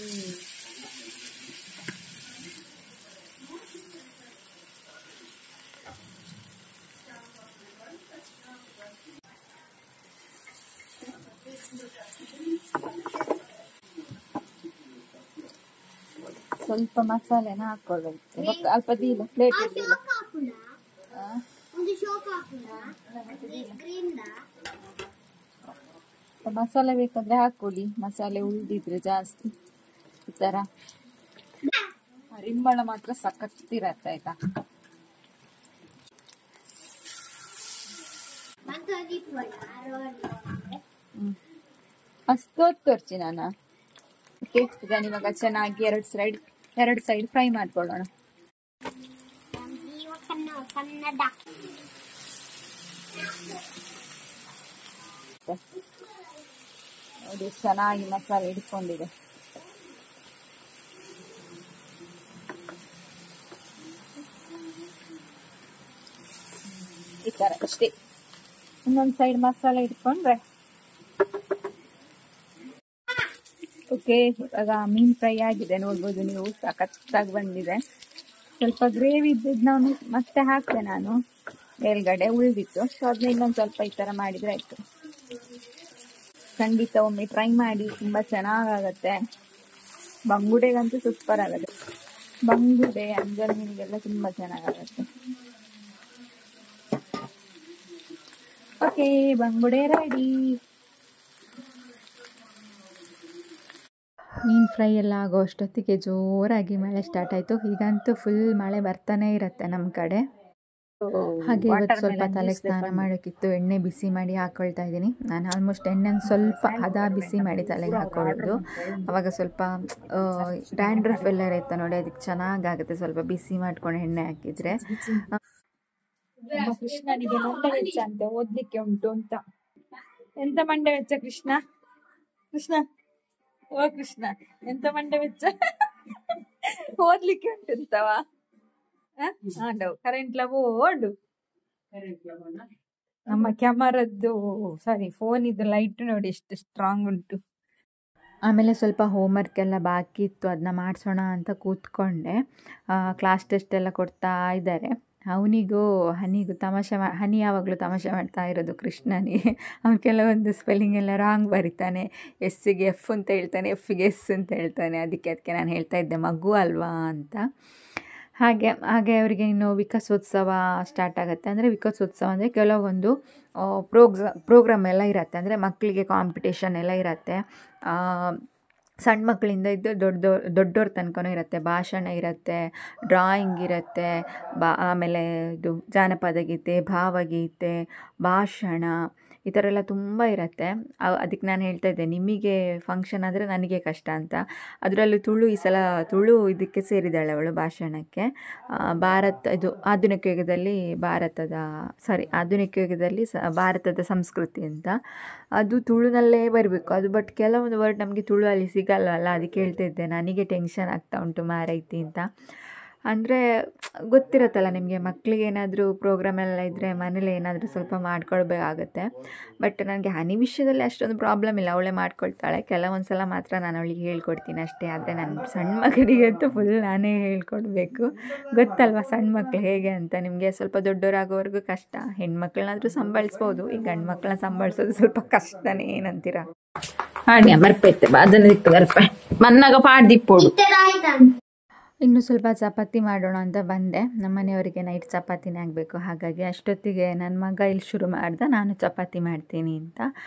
ಸ್ವಲ್ಪ ಮಸಾಲೆನ ಹಾಕ್ಕೊಳ್ಬೇಕು. ಅಲ್ಪ ದೀಲ ಪ್ಲೇಟ್ ಮಸಾಲೆ ಬೇಕಾದ್ರೆ ಹಾಕೊಳ್ಳಿ, ಮಸಾಲೆ ಉಳಿದಿದ್ರೆ ಜಾಸ್ತಿ. ಈ ಥರ ಪರಿಮಳ ಮಾತ್ರ ಸಖತ್ತಿರತ್ತೆ ಆಯ್ತಾ. ಅಷ್ಟು ತೋರಿಸಿ ನಾನು. ಇದನ್ನ ಇವಾಗ ಚೆನ್ನಾಗಿ 2 ಸೈಡ್ ಫ್ರೈ ಮಾಡ್ಕೊಳ್ಳೋಣ. ನೋಡಿ ಚೆನ್ನಾಗಿ ಮಸಾಲೆ ಹಿಡ್ಕೊಂಡಿದೆ. ಈ ತರ ಅಷ್ಟೇ. ಇನ್ನೊಂದು ಸೈಡ್ ಮಸಾಲೆ ಇಟ್ಕೊಂಡ್ರೆ ಓಕೆ. ಇವಾಗ ಮೀನು ಫ್ರೈ ಆಗಿದೆ ನೋಡ್ಬೋದು ನೀವು, ಸಖತ್ತಾಗಿ ಬಂದಿದೆ. ಸ್ವಲ್ಪ ಗ್ರೇವಿ ಇದ್ದಿದ್ದು ನಾನು ಮತ್ತೆ ಹಾಕ್ತೆ ನಾನು ಮೇಲ್ಗಡೆ ಉಳಿದಿತ್ತು. ಸೊ ಅದನ್ನ ಇನ್ನೊಂದು ಸ್ವಲ್ಪ ಈ ಥರ ಮಾಡಿದರೆ ಆಯಿತು. ಖಂಡಿತ ಒಮ್ಮೆ ಟ್ರೈ ಮಾಡಿ, ತುಂಬ ಚೆನ್ನಾಗಾಗತ್ತೆ. ಬಂಗುಡೆಗಂತೂ ಸೂಪರ್ ಆಗುತ್ತೆ. ಬಂಗುಡೆ ಅಂಜಲ್ ಮೀನಿಗೆಲ್ಲ ತುಂಬ ಚೆನ್ನಾಗಾಗತ್ತೆ. ಓಕೆ, ಬಂಗುಡೆ ರೆಡಿ. ಮೀನು ಫ್ರೈ ಎಲ್ಲ ಆಗೋ ಅಷ್ಟೊತ್ತಿಗೆ ಜೋರಾಗಿ ಮಳೆ ಸ್ಟಾರ್ಟ್ ಆಯಿತು. ಈಗಂತೂ ಫುಲ್ ಮಳೆ ಬರ್ತಾನೆ ಇರುತ್ತೆ ನಮ್ಮ ಕಡೆ. ಹಾಗೆ ಇವತ್ತು ಸ್ವಲ್ಪ ತಲೆಗೆ ಸ್ನಾನ ಮಾಡೋಕ್ಕಿತ್ತು, ಎಣ್ಣೆ ಬಿಸಿ ಮಾಡಿ ಹಾಕ್ಕೊಳ್ತಾ ಇದ್ದೀನಿ. ನಾನು ಆಲ್ಮೋಸ್ಟ್ ಎಣ್ಣೆನ ಸ್ವಲ್ಪ ಹದ ಬಿಸಿ ಮಾಡಿ ತಲೆಗೆ ಹಾಕ್ಕೊಳ್ಳೋದು. ಆವಾಗ ಸ್ವಲ್ಪ ಡ್ಯಾಂಡ್ರಫ್ ಎಲ್ಲ ಇರುತ್ತೆ ನೋಡಿ, ಅದಕ್ಕೆ ಚೆನ್ನಾಗಾಗುತ್ತೆ ಸ್ವಲ್ಪ ಬಿಸಿ ಮಾಡ್ಕೊಂಡು ಎಣ್ಣೆ ಹಾಕಿದರೆ. ಕೃಷ್ಣನಿಗೆ ಮಂಡೆ ವೆಚ್ಚ ಅಂತೆ ಓದ್ಲಿಕ್ಕೆ ಉಂಟು ಅಂತ. ಎಂತ ಮಂಡೆ ವೆಚ್ಚ ಕೃಷ್ಣ? ಕೃಷ್ಣ ಓ ಕೃಷ್ಣ, ಎಂತ ಮಂಡೆ ವೆಚ್ಚ ಓದ್ಲಿಕ್ಕೆ ಉಂಟು ಅಂತವ. ಕರೆಂಟ್ ಲವ್ ಓಡು. ನಮ್ಮ ಕ್ಯಾಮರದ್ದು ಸಾರಿ ಫೋನ್ ಇದು ಲೈಟ್ ನೋಡಿ ಎಷ್ಟು ಸ್ಟ್ರಾಂಗ್ ಉಂಟು. ಆಮೇಲೆ ಸ್ವಲ್ಪ ಹೋಮ್ವರ್ಕ್ ಎಲ್ಲ ಬಾಕಿ ಇತ್ತು, ಅದನ್ನ ಮಾಡಿಸೋಣ ಅಂತ ಕೂತ್ಕೊಂಡೆ. ಕ್ಲಾಸ್ ಟೆಸ್ಟ್ ಎಲ್ಲ ಕೊಡ್ತಾ ಇದ್ದಾರೆ. ಅವನಿಗೂ ಹನಿಗೂ ತಮಾಷೆ ಹನಿ ಯಾವಾಗಲೂ ತಮಾಷೆ ಮಾಡ್ತಾ ಇರೋದು ಕೃಷ್ಣನಿಗೆ. ಅವ್ನು ಕೆಲವೊಂದು ಸ್ಪೆಲ್ಲಿಂಗ್ ಎಲ್ಲ ರಾಂಗ್ ಬರೀತಾನೆ. ಎಸ್ಸಿಗೆ ಎಫ್ ಅಂತ ಹೇಳ್ತಾನೆ, ಎಫ್ಗೆ ಎಸ್ ಅಂತ ಹೇಳ್ತಾನೆ. ಅದಕ್ಕೆ ನಾನು ಹೇಳ್ತಾ ಇದ್ದೆ ಮಗು ಅಲ್ವಾ ಅಂತ. ಹಾಗೆ ಅವರಿಗೆ ಇನ್ನು ವಿಕಾಸೋತ್ಸವ ಸ್ಟಾರ್ಟ್ ಆಗುತ್ತೆ. ಅಂದರೆ ವಿಕಾಸೋತ್ಸವ ಅಂದರೆ ಕೆಲವೊಂದು ಪ್ರೋಗ್ರಾಮ್ ಎಲ್ಲ ಇರುತ್ತೆ. ಅಂದರೆ ಮಕ್ಕಳಿಗೆ ಕಾಂಪಿಟೇಷನ್ ಎಲ್ಲ ಇರುತ್ತೆ. ಸಣ್ಣ ಮಕ್ಕಳಿಂದ ಇದ್ದು ದೊಡ್ಡವ್ರ ತನಕನೂ ಇರುತ್ತೆ. ಭಾಷಣ ಇರುತ್ತೆ, ಡ್ರಾಯಿಂಗ್ ಇರುತ್ತೆ, ಆಮೇಲೆ ಇದು ಜಾನಪದ ಗೀತೆ, ಭಾವಗೀತೆ, ಭಾಷಣ, ಈ ಥರ ಎಲ್ಲ ತುಂಬ ಇರುತ್ತೆ. ಅದಕ್ಕೆ ನಾನು ಹೇಳ್ತಾ ಇದ್ದೆ ನಿಮಗೆ ಫಂಕ್ಷನ್ ಆದರೆ ನನಗೆ ಕಷ್ಟ ಅಂತ. ಅದರಲ್ಲೂ ಈ ಸಲ ತುಳು ಇದಕ್ಕೆ ಸೇರಿದ್ದಾಳೆ ಅವಳು ಭಾಷಣಕ್ಕೆ. ಇದು ಆಧುನಿಕ ಯುಗದಲ್ಲಿ ಭಾರತದ ಸಂಸ್ಕೃತಿ ಅಂತ. ಅದು ತುಳುನಲ್ಲೇ ಬರಬೇಕು ಅದು. ಬಟ್ ಕೆಲವೊಂದು ವರ್ಡ್ ನಮಗೆ ತುಳುವಲ್ಲಿ ಸಿಗಲ್ವಲ್ಲ, ಅದಕ್ಕೆ ಹೇಳ್ತಾ ಇದ್ದೆ ನನಗೆ ಟೆನ್ಷನ್ ಆಗ್ತಾ ಉಂಟು ಮಾರೈತಿ ಅಂತ. ಅಂದರೆ ಗೊತ್ತಿರುತ್ತಲ್ಲ ನಿಮಗೆ, ಮಕ್ಕಳಿಗೆ ಏನಾದರೂ ಪ್ರೋಗ್ರಾಮ್ ಎಲ್ಲ ಇದ್ದರೆ ಮನೇಲಿ ಏನಾದರೂ ಸ್ವಲ್ಪ ಮಾಡ್ಕೊಳ್ಬೇಕಾಗತ್ತೆ. ಬಟ್ ನನಗೆ ಹನಿ ವಿಷಯದಲ್ಲಿ ಅಷ್ಟೊಂದು ಪ್ರಾಬ್ಲಮ್ ಇಲ್ಲ, ಅವಳೇ ಮಾಡ್ಕೊಳ್ತಾಳೆ. ಕೆಲವೊಂದು ಸಲ ಮಾತ್ರ ನಾನು ಅವಳಿಗೆ ಹೇಳ್ಕೊಡ್ತೀನಿ ಅಷ್ಟೇ. ಆದರೆ ನನ್ನ ಸಣ್ಣ ಮಕ್ಕಳಿಗಂತೂ ಫುಲ್ ನಾನೇ ಹೇಳ್ಕೊಡ್ಬೇಕು. ಗೊತ್ತಲ್ವ ಸಣ್ಣ ಮಕ್ಕಳು ಹೇಗೆ ಅಂತ ನಿಮಗೆ. ಸ್ವಲ್ಪ ದೊಡ್ಡವರಾಗೋವರೆಗೂ ಕಷ್ಟ. ಹೆಣ್ಮಕ್ಳನ್ನಾದರೂ ಸಂಭಾಳಿಸ್ಬೋದು, ಈ ಗಂಡು ಮಕ್ಕಳನ್ನ ಸಂಭಾಳಿಸೋದು ಸ್ವಲ್ಪ ಕಷ್ಟನೇ, ಏನಂತೀರಾ? ಹಾಗೆ ಬರ್ಪೈತೆ ಅದನ್ನ ಇತ್ತು ಬರ್ಪ ಮನ್ನಾಗ ಪಾಡ್ದಿಪ್ಪೋಡು. ಇನ್ನು ಸ್ವಲ್ಪ ಚಪಾತಿ ಮಾಡೋಣ ಅಂತ ಬಂದೆ. ನಮ್ಮ ಮನೆಯವರಿಗೆ ನೈಟ್ ಚಪಾತಿನೇ ಆಗಬೇಕು. ಹಾಗಾಗಿ ಅಷ್ಟೊತ್ತಿಗೆ ನನ್ನ ಮಗ ಇಲ್ಲಿ ಶುರು ಮಾಡ್ದೆ ನಾನು ಚಪಾತಿ ಮಾಡ್ತೀನಿ ಅಂತ.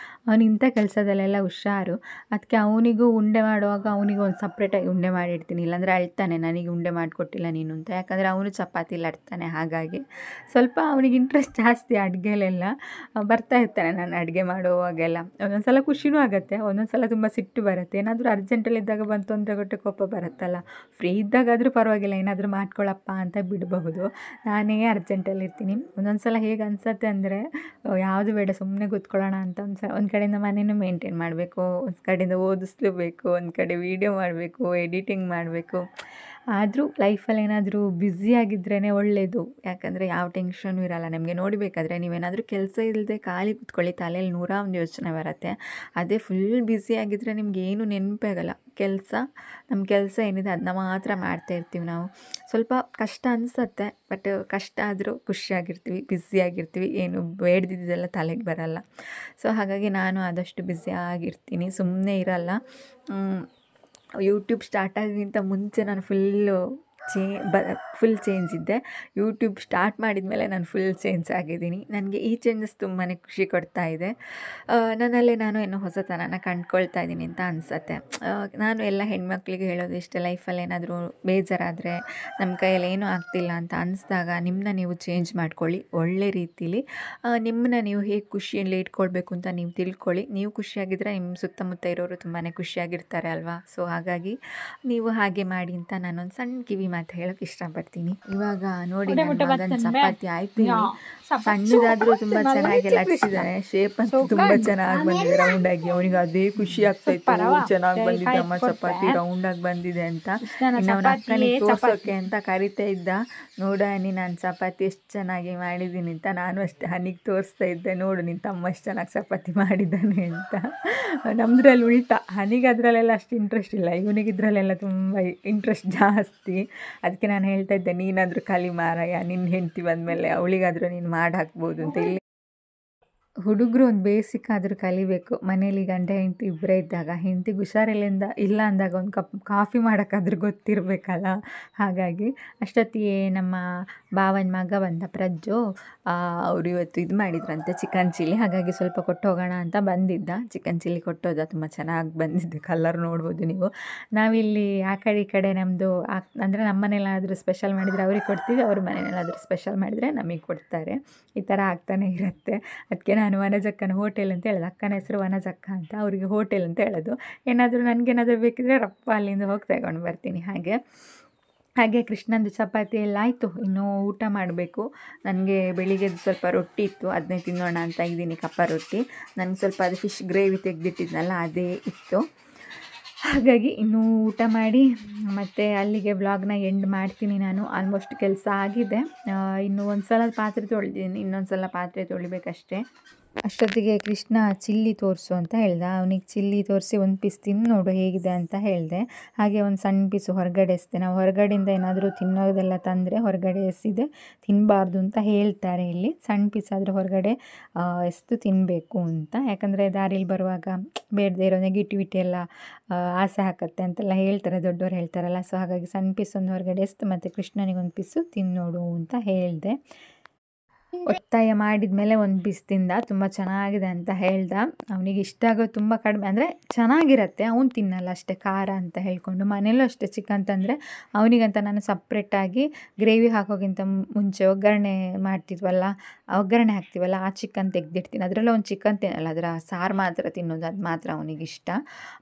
ಅವನು ಇಂಥ ಕೆಲಸದಲ್ಲೆಲ್ಲ ಹುಷಾರು. ಅದಕ್ಕೆ ಅವನಿಗೂ ಉಂಡೆ ಮಾಡುವಾಗ ಅವನಿಗೂ ಒಂದು ಸಪ್ರೇಟಾಗಿ ಉಂಡೆ ಮಾಡಿಡ್ತೀನಿ. ಇಲ್ಲಾಂದರೆ ಅಳ್ತಾನೆ ನನಗೆ ಉಂಡೆ ಮಾಡಿಕೊಟ್ಟಿಲ್ಲ ನೀನು ಅಂತ. ಯಾಕಂದರೆ ಅವನು ಚಪಾತಿಲಿ ಆಡ್ತಾನೆ. ಹಾಗಾಗಿ ಸ್ವಲ್ಪ ಅವನಿಗೆ ಇಂಟ್ರೆಸ್ಟ್ ಜಾಸ್ತಿ ಅಡುಗೆಲೆಲ್ಲ. ಬರ್ತಾ ಇರ್ತಾನೆ ನಾನು ಅಡುಗೆ ಮಾಡುವಾಗೆಲ್ಲ. ಒಂದೊಂದು ಸಲ ಖುಷಿನೂ ಆಗುತ್ತೆ, ಒಂದೊಂದು ಸಲ ತುಂಬ ಸಿಟ್ಟು ಬರುತ್ತೆ. ಏನಾದರೂ ಅರ್ಜೆಂಟಲ್ಲಿದ್ದಾಗ ಬಂದು ತೊಂದರೆ ಕೊಟ್ಟು ಕೋಪ ಬರುತ್ತಲ್ಲ. ಫ್ರೀ ಇದ್ದಾಗಾದರೂ ಪರವಾಗಿಲ್ಲ, ಏನಾದರೂ ಮಾಡ್ಕೊಳ್ಳಪ್ಪ ಅಂತ ಬಿಡಬಹುದು. ನಾನೇ ಅರ್ಜೆಂಟಲ್ಲಿರ್ತೀನಿ. ಒಂದೊಂದು ಸಲ ಹೇಗೆ ಅನಿಸುತ್ತೆ ಅಂದರೆ ಯಾವುದು ಬೇಡ ಸುಮ್ಮನೆ ಕೂತ್ಕೊಳ್ಳೋಣ ಅಂತ. ಒಂದು ಕಡೆಯಿಂದ ಮನೇನೂ ಮೇಂಟೈನ್ ಮಾಡಬೇಕು, ಒಂದು ಕಡೆಯಿಂದ ಓದಿಸ್ಲೇಬೇಕು, ಒಂದು ಕಡೆ ವೀಡಿಯೋ ಮಾಡಬೇಕು, ಎಡಿಟಿಂಗ್ ಮಾಡಬೇಕು. ಆದರೂ ಲೈಫಲ್ಲಿ ಏನಾದರೂ ಬ್ಯುಸಿಯಾಗಿದ್ರೇ ಒಳ್ಳೆಯದು. ಯಾಕಂದರೆ ಯಾವ ಟೆನ್ಷನೂ ಇರೋಲ್ಲ ನಮಗೆ. ನೋಡಬೇಕಾದ್ರೆ ನೀವೇನಾದರೂ ಕೆಲಸ ಇಲ್ಲದೆ ಖಾಲಿ ಕೂತ್ಕೊಳ್ಳಿ, ತಲೆಯಲ್ಲಿ 101 ಯೋಚನೆ ಬರುತ್ತೆ. ಅದೇ ಫುಲ್ ಬ್ಯುಸಿಯಾಗಿದ್ದರೆ ನಿಮ್ಗೆ ಏನೂ ನೆನಪೇ ಆಗಲ್ಲ. ನಮ್ಮ ಕೆಲಸ ಏನಿದೆ ಅದನ್ನ ಮಾತ್ರ ಮಾಡ್ತಾಯಿರ್ತೀವಿ ನಾವು. ಸ್ವಲ್ಪ ಕಷ್ಟ ಅನಿಸುತ್ತೆ, ಬಟ್ ಕಷ್ಟ ಆದರೂ ಖುಷಿಯಾಗಿರ್ತೀವಿ, ಬ್ಯುಸಿಯಾಗಿರ್ತೀವಿ. ಏನು ಬೇಡ್ದಿದ್ದೆಲ್ಲ ತಲೆಗೆ ಬರಲ್ಲ. ಸೊ ಹಾಗಾಗಿ ನಾನು ಆದಷ್ಟು ಬ್ಯುಸಿಯಾಗಿರ್ತೀನಿ, ಸುಮ್ಮನೆ ಇರಲ್ಲ. ಯೂಟ್ಯೂಬ್ ಸ್ಟಾರ್ಟ್ ಆಗೋಕ್ಕಿಂತ ಮುಂಚೆ ನಾನು ಫುಲ್ ಚೇಂಜ್ ಇದ್ದೆ. ಯೂಟ್ಯೂಬ್ ಸ್ಟಾರ್ಟ್ ಮಾಡಿದ ಮೇಲೆ ನಾನು ಫುಲ್ ಚೇಂಜ್ ಆಗಿದ್ದೀನಿ. ನನಗೆ ಈ ಚೇಂಜಸ್ ತುಂಬಾ ಖುಷಿ ಕೊಡ್ತಾ ಇದೆ. ನನ್ನಲ್ಲೇ ನಾನು ಏನೋ ಹೊಸತನನ ಕಂಡ್ಕೊಳ್ತಾ ಇದ್ದೀನಿ ಅಂತ ಅನಿಸುತ್ತೆ. ನಾನು ಎಲ್ಲ ಹೆಣ್ಮಕ್ಳಿಗೆ ಹೇಳೋದು ಇಷ್ಟೇ, ಲೈಫಲ್ಲಿ ಏನಾದರೂ ಬೇಜಾರಾದರೆ, ನಮ್ಮ ಕೈಯಲ್ಲಿ ಏನೂ ಆಗ್ತಿಲ್ಲ ಅಂತ ಅನಿಸ್ದಾಗ ನಿಮ್ಮನ್ನ ನೀವು ಚೇಂಜ್ ಮಾಡ್ಕೊಳ್ಳಿ. ಒಳ್ಳೆ ರೀತಿಲಿ ನಿಮ್ಮನ್ನ ನೀವು ಹೇಗೆ ಖುಷಿಯಲ್ಲಿ ಇಟ್ಕೊಳ್ಬೇಕು ಅಂತ ನೀವು ತಿಳ್ಕೊಳ್ಳಿ. ನೀವು ಖುಷಿಯಾಗಿದ್ದರೆ ನಿಮ್ಮ ಸುತ್ತಮುತ್ತ ಇರೋರು ತುಂಬಾ ಖುಷಿಯಾಗಿರ್ತಾರೆ ಅಲ್ವಾ. ಸೊ ಹಾಗಾಗಿ ನೀವು ಹಾಗೆ ಮಾಡಿ ಅಂತ ನಾನೊಂದು ಸಣ್ಣ ಕಿವಿ ಮಾತು ಹೇಳೋಕೆ ಇಷ್ಟಪಡ್ತೀನಿ. ಇವಾಗ ನೋಡಿ ನನ್ನ ಚಪಾತಿ ಆಯ್ತು. ಸಣ್ಣದಾದರೂ ತುಂಬ ಚೆನ್ನಾಗಿ ಲಟ್ಸಿದ್ದಾನೆ. ಶೇಪ್ ಅಂತೂ ತುಂಬ ಚೆನ್ನಾಗಿ ಬಂದಿದೆ, ರೌಂಡಾಗಿ. ಅವನಿಗೆ ಅದೇ ಖುಷಿ ಆಗ್ತಾಯಿತ್ತು, ಚೆನ್ನಾಗಿ ಬಂದಿದೆ ಅಮ್ಮ ಚಪಾತಿ, ರೌಂಡಾಗಿ ಬಂದಿದೆ ಅಂತ. ಇನ್ನು ಅವನ ಅಕ್ಕನಿಗೆ ತೋರ್ಸೋಕೆ ಅಂತ ಕರಿತಾ ಇದ್ದ. ನೋಡು ಹನಿ ನಾನು ಚಪಾತಿ ಎಷ್ಟು ಚೆನ್ನಾಗಿ ಮಾಡಿದ್ದೀನಿ ಅಂತ. ನಾನು ಅಷ್ಟೇ ಹನಿಗೆ ತೋರಿಸ್ತಾ ಇದ್ದೆ, ನೋಡು ನಿನ್ನ ತಮ್ಮ ಎಷ್ಟು ಚೆನ್ನಾಗಿ ಚಪಾತಿ ಮಾಡಿದ್ದಾನೆ ಅಂತ. ನಮ್ಮದ್ರಲ್ಲಿ ಉಲ್ಟಾ, ಹನಿಗೆ ಅದರಲ್ಲೆಲ್ಲ ಅಷ್ಟು ಇಂಟ್ರೆಸ್ಟ್ ಇಲ್ಲ, ಇವನಿಗೆ ಇದರಲ್ಲೆಲ್ಲ ತುಂಬ ಇಂಟ್ರೆಸ್ಟ್ ಜಾಸ್ತಿ. ಅದಕ್ಕೆ ನಾನು ಹೇಳ್ತಾ ಇದ್ದೆ, ನೀನಾದರೂ ಕಲಿ ಮಾರಾಯ, ನಿನ್ನ ಹೆಂಡ್ತಿ ಬಂದಮೇಲೆ ಅವಳಿಗಾದರೂ ನೀನು ಮಾಡಿ ಹಾಕ್ಬೋದು ಅಂತ. ಇಲ್ಲಿ ಹುಡುಗರು ಒಂದು ಬೇಸಿಕ್ ಆದರೂ ಕಲಿಬೇಕು. ಮನೇಲಿ ಗಂಡ ಹೆಂಡತಿ ಇಬ್ಬರೇ ಇದ್ದಾಗ, ಹೆಂಡತಿಗೆ ಇಲ್ಲ ಅಂದಾಗ ಒಂದು ಕಪ್ ಕಾಫಿ ಮಾಡೋಕ್ಕಾದ್ರೂ ಗೊತ್ತಿರಬೇಕಲ್ಲ. ಹಾಗಾಗಿ ಅಷ್ಟೊತ್ತಿಗೆ ನಮ್ಮ ಭಾವನ ಮಗ ಬಂದ, ಪ್ರಜ್ಜು. ಅವರು ಇವತ್ತು ಇದು ಮಾಡಿದ್ರಂತೆ, ಚಿಕನ್ ಚಿಲ್ಲಿ. ಹಾಗಾಗಿ ಸ್ವಲ್ಪ ಕೊಟ್ಟು ಹೋಗೋಣ ಅಂತ ಬಂದಿದ್ದ. ಚಿಕನ್ ಚಿಲ್ಲಿ ಕೊಟ್ಟೋದ. ತುಂಬ ಚೆನ್ನಾಗಿ ಬಂದಿದ್ದೆ, ಕಲರ್ ನೋಡ್ಬೋದು ನೀವು. ನಾವಿಲ್ಲಿ ಆ ಕಡೆ ನಮ್ಮದು ಅಂದರೆ ನಮ್ಮ ಮನೇಲಾದರೂ ಸ್ಪೆಷಲ್ ಮಾಡಿದರೆ ಅವ್ರಿಗೆ ಕೊಡ್ತೀವಿ, ಅವ್ರ ಮನೇಲಾದರೂ ಸ್ಪೆಷಲ್ ಮಾಡಿದರೆ ನಮಗೆ ಕೊಡ್ತಾರೆ. ಈ ಥರ ಆಗ್ತಾನೆ ಇರುತ್ತೆ. ಅದಕ್ಕೆ ನಾನು ವನಜಕ್ಕನ ಹೋಟೆಲ್ ಅಂತ ಹೇಳೋದು. ಅಕ್ಕನ ಹೆಸರು ವನಜಕ್ಕ ಅಂತ, ಅವರಿಗೆ ಹೋಟೆಲ್ ಅಂತ ಹೇಳೋದು. ನನಗೇನಾದರೂ ಬೇಕಿದ್ರೆ ರಪ್ಪ ಅಲ್ಲಿಂದ ಹೋಗಿ ತಗೊಂಡು ಬರ್ತೀನಿ. ಹಾಗೆ ಕೃಷ್ಣಂದು ಚಪಾತಿ ಎಲ್ಲ ಆಯಿತು. ಇನ್ನೂ ಊಟ ಮಾಡಬೇಕು. ನನಗೆ ಬೆಳಿಗ್ಗೆದು ಸ್ವಲ್ಪ ರೊಟ್ಟಿ ಇತ್ತು, ಅದನ್ನೇ ತಿನ್ನೋಣ ಅಂತ ಇದ್ದೀನಿ, ಕಪ್ಪ ರೊಟ್ಟಿ. ನನಗೆ ಸ್ವಲ್ಪ ಅದು ಫಿಶ್ ಗ್ರೇವಿ ತೆಗೆದಿಟ್ಟಿದ್ನಲ್ಲ, ಅದೇ ಇತ್ತು. ಹಾಗಾಗಿ ಇನ್ನೂ ಊಟ ಮಾಡಿ ಮತ್ತು ಅಲ್ಲಿಗೆ ವ್ಲಾಗ್ನ ಎಂಡ್ ಮಾಡ್ತೀನಿ ನಾನು. ಆಲ್ಮೋಸ್ಟ್ ಕೆಲಸ ಆಗಿದೆ. ಇನ್ನೂ ಒಂದು ಸಲ ಪಾತ್ರೆ ತೊಳೆದಿದ್ದೀನಿ, ಇನ್ನೊಂದು ಸಲ ಪಾತ್ರೆ ತೊಳಿಬೇಕಷ್ಟೇ. ಅಷ್ಟೊತ್ತಿಗೆ ಕೃಷ್ಣ ಚಿಲ್ಲಿ ತೋರಿಸು ಅಂತ ಹೇಳ್ದ. ಅವನಿಗೆ ಚಿಲ್ಲಿ ತೋರಿಸಿ ಒಂದು ಪೀಸ್ ತಿಂದು ನೋಡು ಹೇಗಿದೆ ಅಂತ ಹೇಳಿದೆ. ಹಾಗೆ ಒಂದು ಸಣ್ಣ ಪೀಸು ಹೊರಗಡೆ ಎಸ್ದೆ. ನಾವು ಹೊರಗಡೆಯಿಂದ ಏನಾದರೂ ತಿನ್ನೋದೆಲ್ಲ ತಂದರೆ ಹೊರಗಡೆ ಎಸಿದೆ ತಿನ್ನಬಾರ್ದು ಅಂತ ಹೇಳ್ತಾರೆ ಇಲ್ಲಿ. ಸಣ್ಣ ಪೀಸ್ ಆದರೆ ಹೊರಗಡೆ ಎಸ್ದು ತಿನ್ನಬೇಕು ಅಂತ. ಯಾಕಂದರೆ ದಾರಿಲಿ ಬರುವಾಗ ಬೇಡದೇ ಇರೋ ನೆಗೆಟಿವಿಟಿ ಎಲ್ಲ ಆಸೆ ಹಾಕತ್ತೆ ಅಂತೆಲ್ಲ ಹೇಳ್ತಾರೆ, ದೊಡ್ಡವ್ರು ಹೇಳ್ತಾರಲ್ಲ. ಸೊ ಹಾಗಾಗಿ ಸಣ್ಣ ಪೀಸ್ ಒಂದು ಹೊರಗಡೆ ಎಸ್ದು ಮತ್ತು ಕೃಷ್ಣನಿಗೆ ಒಂದು ಪೀಸು ತಿನ್ನೋಡು ಅಂತ ಹೇಳಿದೆ. ಒತ್ತಾಯ ಮಾಡಿದ ಮೇಲೆ ಒಂದು ಪೀಸ್ ತಿಂದ. ತುಂಬ ಚೆನ್ನಾಗಿದೆ ಅಂತ ಹೇಳ್ದ. ಅವನಿಗೆ ಇಷ್ಟ ಆಗೋದು ತುಂಬ ಕಡಿಮೆ, ಅಂದರೆ ಚೆನ್ನಾಗಿರತ್ತೆ, ಅವ್ನು ತಿನ್ನಲ್ಲ ಅಷ್ಟೇ ಖಾರ ಅಂತ ಹೇಳ್ಕೊಂಡು. ಮನೇಲೂ ಅಷ್ಟೇ ಚಿಕನ್ ತಂದರೆ ಅವನಿಗಂತ ನಾನು ಸಪ್ರೇಟಾಗಿ ಗ್ರೇವಿ ಹಾಕೋಕ್ಕಿಂತ ಮುಂಚೆ ಒಗ್ಗರಣೆ ಹಾಕ್ತೀವಲ್ಲ, ಆ ಚಿಕನ್ ತೆಗೆದಿಡ್ತೀನಿ. ಅದರಲ್ಲೂ ಒಂದು ಚಿಕನ್ ತಿನ್ನಲ್ಲ, ಅದರ ಸಾರು ಮಾತ್ರ ತಿನ್ನೋದು, ಅದು ಮಾತ್ರ ಅವನಿಗಿಷ್ಟ.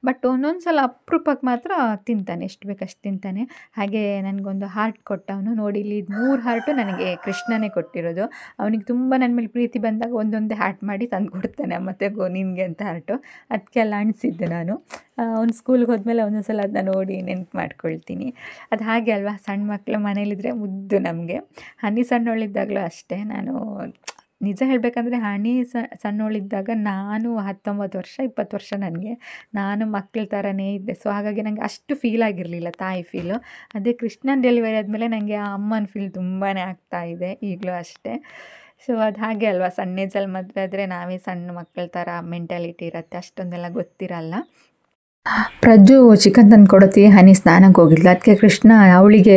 ಬಟ್ ಒಂದೊಂದು ಸಲ ಅಪರೂಪಕ್ಕೆ ಮಾತ್ರ ತಿಂತಾನೆ, ಎಷ್ಟು ಬೇಕಷ್ಟು ತಿಂತಾನೆ. ಹಾಗೆ ನನಗೊಂದು ಹಾರ್ಟ್ ಕೊಟ್ಟ ಅವನು. ನೋಡಿ ಇಲ್ಲಿ 3 ಹಾರ್ಟು ನನಗೆ ಕೃಷ್ಣನೇ ಕೊಟ್ಟಿರೋದು. ಅವನಿಗೆ ತುಂಬ ನನ್ನ ಮೇಲೆ ಪ್ರೀತಿ ಬಂದಾಗ ಒಂದೊಂದೇ ಹಾರ್ಟ್ ಮಾಡಿ ತಂದು ಕೊಡ್ತಾನೆ. ಮತ್ತು ನಿನಗೆ ಅಂತ ಹಾರ್ಟು ಅದಕ್ಕೆಲ್ಲ ಅನಿಸಿದ್ದೆ ನಾನು. ಅವ್ನು ಸ್ಕೂಲ್ಗೆ ಹೋದ್ಮೇಲೆ ಒಂದೊಂದು ಸಲ ಅದನ್ನ ನೋಡಿ ನೆನ್ಪು ಮಾಡ್ಕೊಳ್ತೀನಿ. ಅದು ಹಾಗೆ ಅಲ್ವಾ, ಸಣ್ಣ ಮಕ್ಕಳು ಮನೇಲಿದ್ದರೆ ಮುದ್ದು ನಮಗೆ. ಹನಿ ಸಣ್ಣವಳಿದ್ದಾಗಲೂ ಅಷ್ಟೇ. ನಾನು ನಿಜ ಹೇಳಬೇಕಂದ್ರೆ ಹನಿ ಸಣ್ಣವಳಿದ್ದಾಗ ನಾನು 19 ವರ್ಷ 20 ವರ್ಷ ನಾನು ಮಕ್ಕಳ ಥರನೇ ಇದ್ದೆ. ಸೊ ಹಾಗಾಗಿ ನನಗೆ ಅಷ್ಟು ಫೀಲ್ ಆಗಿರಲಿಲ್ಲ, ತಾಯಿ ಫೀಲು. ಅದೇ ಕೃಷ್ಣನ ಡೆಲಿವರಿ ಆದಮೇಲೆ ನನಗೆ ಆ ಅಮ್ಮನ ಫೀಲ್ ತುಂಬಾ ಆಗ್ತಾಯಿದೆ ಈಗಲೂ ಅಷ್ಟೇ. ಸೊ ಅದು ಹಾಗೆ ಅಲ್ವಾ, ಸಣ್ಣ ಏಜಲ್ಲಿ ಮದುವೆ ಆದರೆ ನಾವೇ ಸಣ್ಣ ಮಕ್ಕಳ ಥರ ಮೆಂಟಾಲಿಟಿ ಇರುತ್ತೆ, ಅಷ್ಟೊಂದೆಲ್ಲ ಗೊತ್ತಿರಲ್ಲ. ಪ್ರಜ್ಜು ಚಿಕನ್ ತಂದು ಕೊಡೋತ್ತಿಗೆ ಹನಿ ಸ್ನಾನಕ್ಕೆ ಹೋಗಿದ್ಲು. ಅದಕ್ಕೆ ಕೃಷ್ಣ ಅವಳಿಗೆ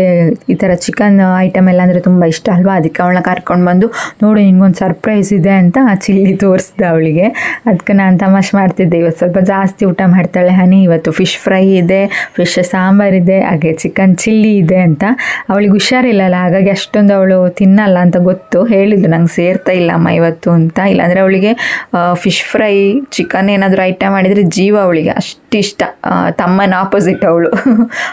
ಈ ಥರ ಚಿಕನ್ ಐಟಮ್ ಎಲ್ಲ ಅಂದರೆ ತುಂಬ ಇಷ್ಟ ಅಲ್ವಾ, ಅದಕ್ಕೆ ಅವಳನ್ನ ಕರ್ಕೊಂಡು ಬಂದು ನೋಡು ನಿಂಗೊಂದು ಸರ್ಪ್ರೈಸ್ ಇದೆ ಅಂತ ಚಿಲ್ಲಿ ತೋರಿಸ್ದೆ ಅವಳಿಗೆ. ಅದಕ್ಕೆ ನಾನು ತಮಾಷೆ ಮಾಡ್ತಿದ್ದೆ, ಇವತ್ತು ಸ್ವಲ್ಪ ಜಾಸ್ತಿ ಊಟ ಮಾಡ್ತಾಳೆ ಹನಿ, ಇವತ್ತು ಫಿಶ್ ಫ್ರೈ ಇದೆ, ಫಿಶ್ ಸಾಂಬಾರಿದೆ, ಹಾಗೆ ಚಿಕನ್ ಚಿಲ್ಲಿ ಇದೆ ಅಂತ. ಅವಳಿಗೆ ಹುಷಾರಿಲ್ಲಲ್ಲ, ಹಾಗಾಗಿ ಅಷ್ಟೊಂದು ಅವಳು ತಿನ್ನಲ್ಲ ಅಂತ ಗೊತ್ತು. ಹೇಳಿದ್ದು ನಂಗೆ ಸೇರ್ತಾ ಇಲ್ಲಮ್ಮ ಇವತ್ತು ಅಂತ. ಇಲ್ಲಾಂದರೆ ಅವಳಿಗೆ ಫಿಶ್ ಫ್ರೈ ಚಿಕನ್ ಏನಾದರೂ ಐಟಮ್ ಮಾಡಿದರೆ ಜೀವ ಅವಳಿಗೆ, ಅಷ್ಟಿಷ್ಟ. ತಮ್ಮನ ಆಪೋಸಿಟ್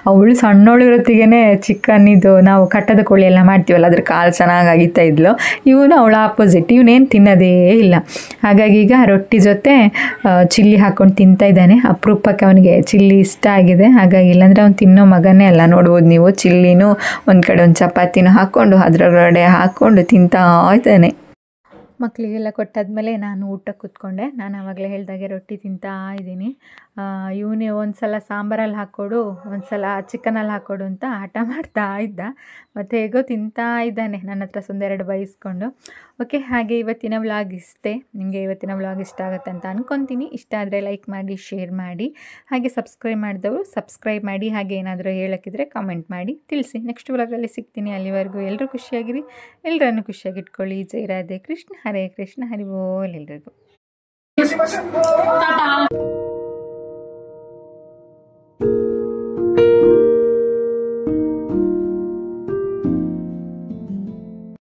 ಅವಳು ಸಣ್ಣವಳಿರೋತ್ತಿಗೆ ಚಿಕನ್ ಇದು ನಾವು ಕಟ್ಟದ ಕೋಳಿ ಎಲ್ಲ ಮಾಡ್ತೀವಲ್ಲ, ಅದ್ರ ಕಾಲು ಚೆನ್ನಾಗಿ ಅಗಿತಾ ಇದ್ಲು. ಇವನು ಅವಳ ಆಪೋಸಿಟ್, ಇವನೇನು ತಿನ್ನೋದೇ ಇಲ್ಲ. ಹಾಗಾಗಿ ಈಗ ರೊಟ್ಟಿ ಜೊತೆ ಚಿಲ್ಲಿ ಹಾಕ್ಕೊಂಡು ತಿಂತಾ ಇದ್ದಾನೆ. ಅಪರೂಪಕ್ಕೆ ಅವನಿಗೆ ಚಿಲ್ಲಿ ಇಷ್ಟ ಆಗಿದೆ. ಹಾಗಾಗಿ ಇಲ್ಲಾಂದರೆ ಅವ್ನು ತಿನ್ನೋ ಮಗನೇ ಅಲ್ಲ. ನೋಡ್ಬೋದು ನೀವು, ಚಿಲ್ಲಿನೂ ಒಂದು ಕಡೆ ಒಂದು ಚಪಾತಿನೂ ಹಾಕ್ಕೊಂಡು ಅದರೊಳಗಡೆ ಹಾಕ್ಕೊಂಡು ತಿಂತಾ ಇದ್ದಾನೆ. ಮಕ್ಕಳಿಗೆಲ್ಲ ಕೊಟ್ಟಾದ್ಮೇಲೆ ನಾನು ಊಟಕ್ಕೆ ಕೂತ್ಕೊಂಡೆ. ನಾನು ಆವಾಗಲೇ ಹೇಳಿದಾಗೆ ರೊಟ್ಟಿ ತಿಂತಾ ಇದ್ದೀನಿ. ಇವನೇ ಒಂದು ಸಲ ಸಾಂಬಾರಲ್ಲಿ ಹಾಕ್ಕೊಡು, ಒಂದು ಸಲ ಚಿಕನಲ್ಲಿ ಹಾಕ್ಕೊಡು ಅಂತ ಆಟ ಮಾಡ್ತಾ ಇದ್ದ. ಮತ್ತು ಹೇಗೋ ತಿಂತಾ ಇದ್ದಾನೆ ನನ್ನ ಹತ್ರ ಒಂದೆರಡು ಬೈಸ್ಕೊಂಡು. ಓಕೆ, ಹಾಗೆ ಇವತ್ತಿನ ವ್ಲಾಗ್ ಇಷ್ಟೇ. ನಿಮಗೆ ಇವತ್ತಿನ ವ್ಲಾಗ್ ಇಷ್ಟ ಆಗುತ್ತೆ ಅಂತ ಅಂದ್ಕೊತೀನಿ. ಇಷ್ಟ ಆದರೆ ಲೈಕ್ ಮಾಡಿ, ಶೇರ್ ಮಾಡಿ, ಹಾಗೆ ಸಬ್ಸ್ಕ್ರೈಬ್ ಮಾಡಿದವರು ಸಬ್ಸ್ಕ್ರೈಬ್ ಮಾಡಿ. ಹಾಗೆ ಏನಾದರೂ ಹೇಳೋಕ್ಕಿದ್ರೆ ಕಮೆಂಟ್ ಮಾಡಿ ತಿಳಿಸಿ. ನೆಕ್ಸ್ಟ್ ವ್ಲಾಗಲ್ಲಿ ಸಿಗ್ತೀನಿ. ಅಲ್ಲಿವರೆಗೂ ಎಲ್ಲರೂ ಖುಷಿಯಾಗಿರಿ, ಎಲ್ಲರನ್ನು ಖುಷಿಯಾಗಿಟ್ಕೊಳ್ಳಿ. ಜೈ ರಾಧೆ ಕೃಷ್ಣ, ಹರೇ ಕೃಷ್ಣ, ಹರಿ ಬೋಲ್ ಎಲ್ರಿಗೂ.